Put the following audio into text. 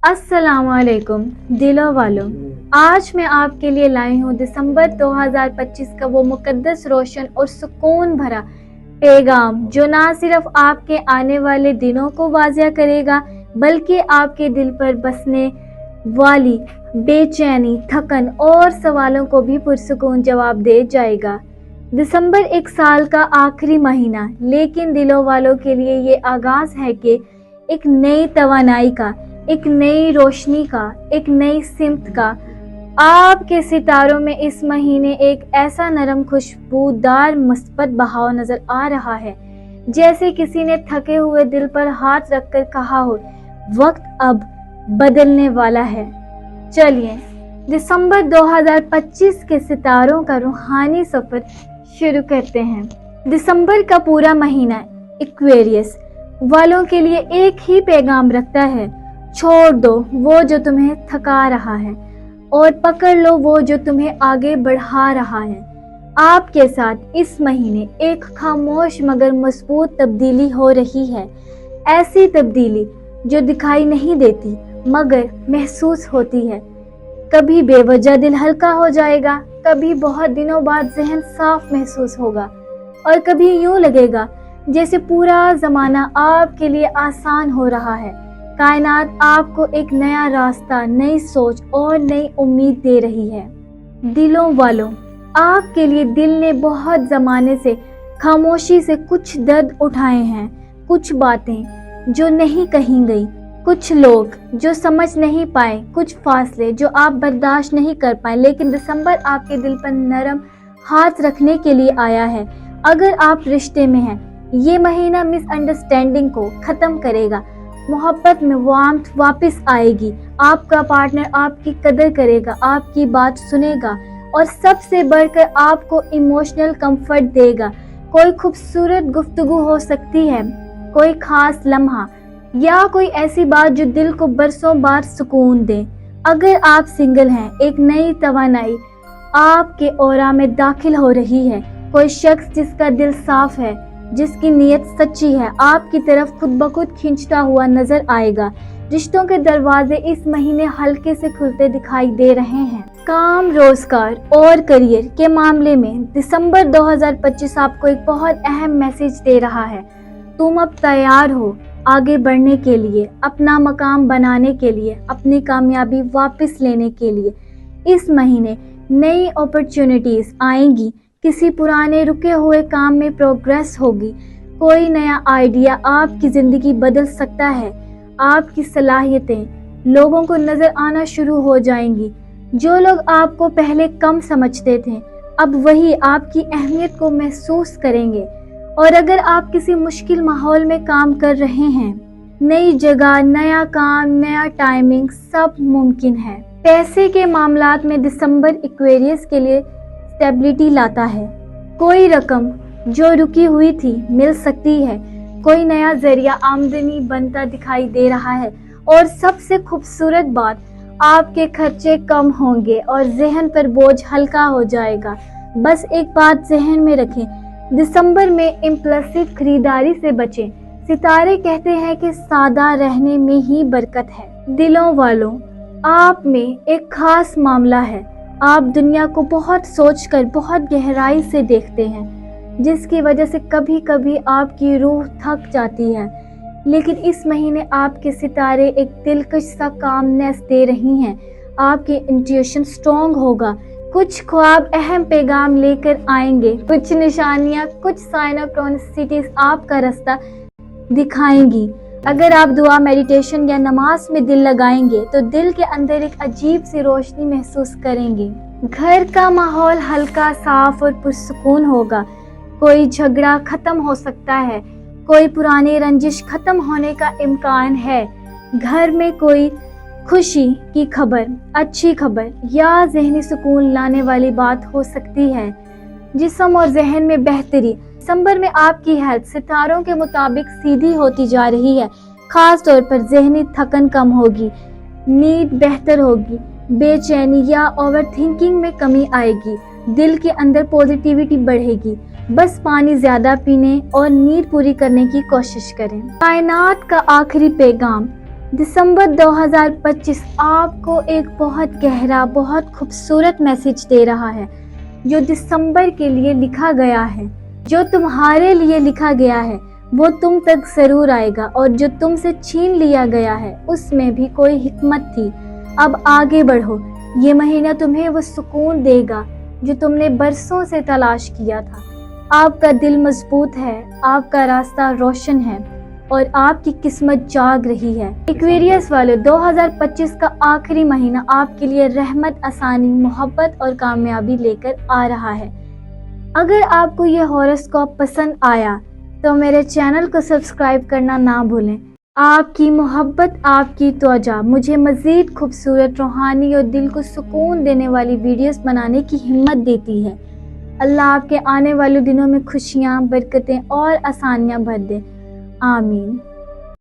अस्सलाम वालेकुम दिलों वालों, आज मैं आपके लिए लाई हूँ दिसंबर 2025 का वो मुकद्दस, रोशन और सुकून भरा पैगाम जो ना सिर्फ आपके आने वाले दिनों को वाज़िया करेगा बल्कि आपके दिल पर बसने वाली बेचैनी, थकन और सवालों को भी पुरसुकून जवाब दे जाएगा। दिसंबर एक साल का आखिरी महीना, लेकिन दिलों वालों के लिए ये आगाज़ है कि एक नई तवानाई का, एक नई रोशनी का, एक नई सिमत का। आपके सितारों में इस महीने एक ऐसा नरम, खुशबूदार, मुस्बत बहाव नजर आ रहा है, जैसे किसी ने थके हुए दिल पर हाथ रखकर कहा हो, वक्त अब बदलने वाला है। चलिए दिसंबर 2025 के सितारों का रूहानी सफर शुरू करते हैं। दिसंबर का पूरा महीना एक्वेरियस वालों के लिए एक ही पैगाम रखता है, छोड़ दो वो जो तुम्हें थका रहा है और पकड़ लो वो जो तुम्हें आगे बढ़ा रहा है। आपके साथ इस महीने एक खामोश मगर मजबूत तब्दीली हो रही है, ऐसी तब्दीली जो दिखाई नहीं देती मगर महसूस होती है। कभी बेवजह दिल हल्का हो जाएगा, कभी बहुत दिनों बाद जहन साफ महसूस होगा और कभी यूं लगेगा जैसे पूरा जमाना आपके लिए आसान हो रहा है। कायनात आपको एक नया रास्ता, नई सोच और नई उम्मीद दे रही है। दिलों वालों, आपके लिए दिल ने बहुत जमाने से खामोशी से कुछ दर्द उठाए हैं, कुछ बातें जो नहीं कही गई, कुछ लोग जो समझ नहीं पाए, कुछ फासले जो आप बर्दाश्त नहीं कर पाए। लेकिन दिसंबर आपके दिल पर नरम हाथ रखने के लिए आया है। अगर आप रिश्ते में हैं, ये महीना मिसअंडरस्टैंडिंग को खत्म करेगा, मोहब्बत में वार्मथ वापस आएगी, आपका पार्टनर आपकी कदर करेगा, आपकी बात सुनेगा और सबसे बढ़कर आपको इमोशनल कंफर्ट देगा। कोई खूबसूरत गुफ्तगू हो सकती है, कोई खास लम्हा या कोई ऐसी बात जो दिल को बरसों बाद सुकून दे। अगर आप सिंगल हैं, एक नई तवानाई आपके ऑरा में दाखिल हो रही है। कोई शख्स जिसका दिल साफ है, जिसकी नीयत सच्ची है, आपकी तरफ खुद ब खुद खींचता हुआ नजर आएगा। रिश्तों के दरवाजे इस महीने हल्के से खुलते दिखाई दे रहे हैं। काम, रोजगार और करियर के मामले में दिसंबर 2025 आपको एक बहुत अहम मैसेज दे रहा है। तुम अब तैयार हो आगे बढ़ने के लिए, अपना मकाम बनाने के लिए, अपनी कामयाबी वापस लेने के लिए। इस महीने नई अपॉर्चुनिटीज आएंगी, किसी पुराने रुके हुए काम में प्रोग्रेस होगी, कोई नया आइडिया आपकी जिंदगी बदल सकता है। आपकी सलाहियतें लोगों को नजर आना शुरू हो जाएंगी। जो लोग आपको पहले कम समझते थे, अब वही आपकी अहमियत को महसूस करेंगे। और अगर आप किसी मुश्किल माहौल में काम कर रहे हैं, नई जगह, नया काम, नया टाइमिंग, सब मुमकिन है। पैसे के मामलात में दिसंबर एक्वेरियस के लिए स्टेबिलिटी लाता है। कोई रकम जो रुकी हुई थी मिल सकती है, कोई नया जरिया आमदनी बनता दिखाई दे रहा है और सबसे खूबसूरत बात, आपके खर्चे कम होंगे और जहन पर बोझ हल्का हो जाएगा। बस एक बात जहन में रखें, दिसंबर में इम्पल्सिव खरीदारी से बचें। सितारे कहते हैं कि सादा रहने में ही बरकत है। दिलों वालों, आप में एक खास मामला है। आप दुनिया को बहुत सोचकर बहुत गहराई से देखते हैं, जिसकी वजह से कभी कभी आपकी रूह थक जाती है। लेकिन इस महीने आपके सितारे एक दिलकश सा कामनेस दे रही हैं। आपकी इंट्यूशन स्ट्रॉन्ग होगा, कुछ ख्वाब अहम पैगाम लेकर आएंगे, कुछ निशानियां, कुछ साइनोक्रोनिसिटीज आपका रास्ता दिखाएंगी। अगर आप दुआ, मेडिटेशन या नमाज में दिल लगाएंगे तो दिल के अंदर एक अजीब सी रोशनी महसूस करेंगे। घर का माहौल हल्का, साफ और पुरसुकून होगा। कोई झगड़ा खत्म हो सकता है, कोई पुरानी रंजिश खत्म होने का इम्कान है। घर में कोई खुशी की खबर, अच्छी खबर या जहनी सुकून लाने वाली बात हो सकती है। जिस्म और जहन में बेहतरी। दिसंबर में आपकी हेल्थ सितारों के मुताबिक सीधी होती जा रही है। खास तौर पर जहनी थकन कम होगी, नींद बेहतर होगी, बेचैनी या ओवरथिंकिंग में कमी आएगी, दिल के अंदर पॉजिटिविटी बढ़ेगी। बस पानी ज्यादा पीने और नींद पूरी करने की कोशिश करें। कायनात का आखिरी पैगाम, दिसंबर 2025 आपको एक बहुत गहरा, बहुत खूबसूरत मैसेज दे रहा है। जो दिसंबर के लिए लिखा गया है, जो तुम्हारे लिए लिखा गया है, वो तुम तक जरूर आएगा, और जो तुमसे छीन लिया गया है उसमें भी कोई हिकमत थी। अब आगे बढ़ो, ये महीना तुम्हें वो सुकून देगा जो तुमने बरसों से तलाश किया था। आपका दिल मजबूत है, आपका रास्ता रोशन है और आपकी किस्मत जाग रही है। एक्वेरियस वालों, 2025 का आखिरी महीना आपके लिए रहमत, आसानी, मोहब्बत और कामयाबी लेकर आ रहा है। अगर आपको ये हॉरोस्कोप पसंद आया तो मेरे चैनल को सब्सक्राइब करना ना भूलें। आपकी मोहब्बत, आपकी तवज्जो मुझे मज़ीद खूबसूरत, रूहानी और दिल को सुकून देने वाली वीडियोस बनाने की हिम्मत देती है। अल्लाह आपके आने वाले दिनों में खुशियाँ, बरकतें और आसानियाँ भर दे। आमीन।